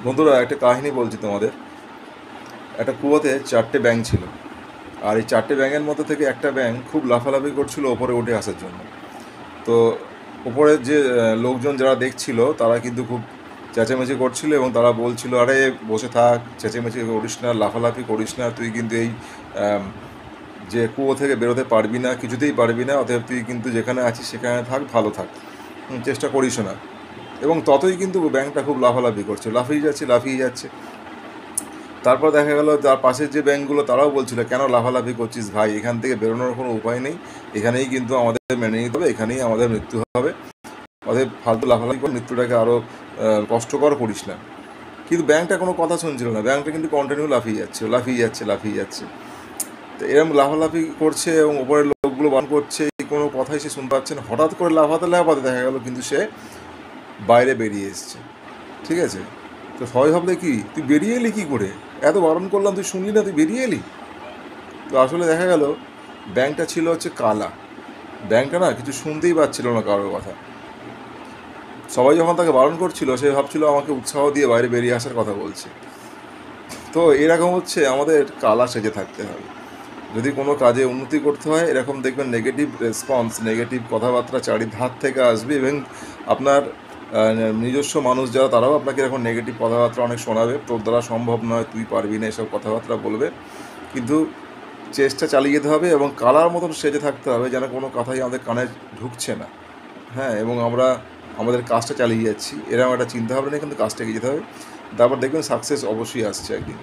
বন্ধুরা, একটা কাহিনী বলছি তোমাদের। একটা কুয়োতে 4টে ব্যাঙ ছিল। আর এই 4টে ব্যাঙের মধ্যে থেকে একটা ব্যাঙ খুব লাফালাফি করছিল ওপরে উঠে আসার জন্য। তো ওপরের যে লোকজন যারা দেখছিল তারা কিন্তু খুব চেঁচামেচি করছিল এবং তারা বলছিল, আরে বসে থাক, চেঁচামেচি করিস না, লাফালাফি করিস না, তুই কিন্তু এই আম, যে কুয়ো থেকে বেরোতে পারবি না, কিছুতেই পারবি না, অতএব তুই কিন্তু যেখানে আছিস সেখানে থাক, ভালো থাক, চেষ্টা করিস না। এবং ততই কিন্তু ব্যাঙটা খুব লাফালাফি করছে, লাফিয়ে যাচ্ছে লাফিয়ে যাচ্ছে। তারপর দেখা গেল তার পাশের যে ব্যাংকগুলো তারাও বলছিল, কেন লাফালাফি করছিস ভাই, এখান থেকে বেরোনোর কোনো উপায় নেই, এখানেই কিন্তু আমাদের মেনে নিতে হবে, এখানেই আমাদের মৃত্যু হবে, অতএব ফালতু লাফালাফি করে মৃত্যুটাকে আরও কষ্টকর করিস না। কিন্তু ব্যাংকটা কোনো কথা শুনছিল না, ব্যাংকটা কিন্তু কন্টিনিউ লাফিয়ে যাচ্ছে লাফিয়ে যাচ্ছে লাফিয়ে যাচ্ছে। তো এরকম লাফালাফি করছে এবং ওপরের লোকগুলো বারণ করছে, এই কোনো কথাই সে শুনতে পাচ্ছে না। হঠাৎ করে লাফাতে লাফাতে দেখা গেল কিন্তু সে বাইরে বেরিয়ে এসছে। ঠিক আছে? তো সবাই ভাবলে, কি তুই বেরিয়ে এলি কী করে, এত বারণ করলাম তুই শুনলি না, তুই বেরিয়ে এলি। তো আসলে দেখা গেল ব্যাংকটা ছিল হচ্ছে কালা। ব্যাংকটা না কিছু শুনতেই পাচ্ছিল না কারোর কথা। সবাই যখন তাকে বারণ করছিল সে ভাবছিল আমাকে উৎসাহ দিয়ে বাইরে বেরিয়ে আসার কথা বলছে। তো এরকম হচ্ছে, আমাদের কালা সেজে থাকতে হবে। যদি কোনো কাজে উন্নতি করতে হয়, এরকম দেখবেন নেগেটিভ রেসপন্স, নেগেটিভ কথাবার্তা চারিধার থেকে আসবে এবং আপনার নিজস্ব মানুষ যারা তারাও আপনাকে এরকম নেগেটিভ কথাবার্তা অনেক শোনাবে, তোর দ্বারা সম্ভব নয়, তুই পারবি না, এসব কথাবার্তা বলবে। কিন্তু চেষ্টা চালিয়ে যেতে হবে এবং কালার মতন সেজে থাকতে হবে যেন কোনো কথাই আমাদের কানে ঢুকছে না। হ্যাঁ, এবং আমরা আমাদের কাজটা চালিয়ে যাচ্ছি, এরকম একটা চিন্তা ভাবনা নিয়ে কিন্তু কাজটা এগিয়ে যেতে হবে। তারপর দেখবেন সাকসেস অবশ্যই আসছে একদিন।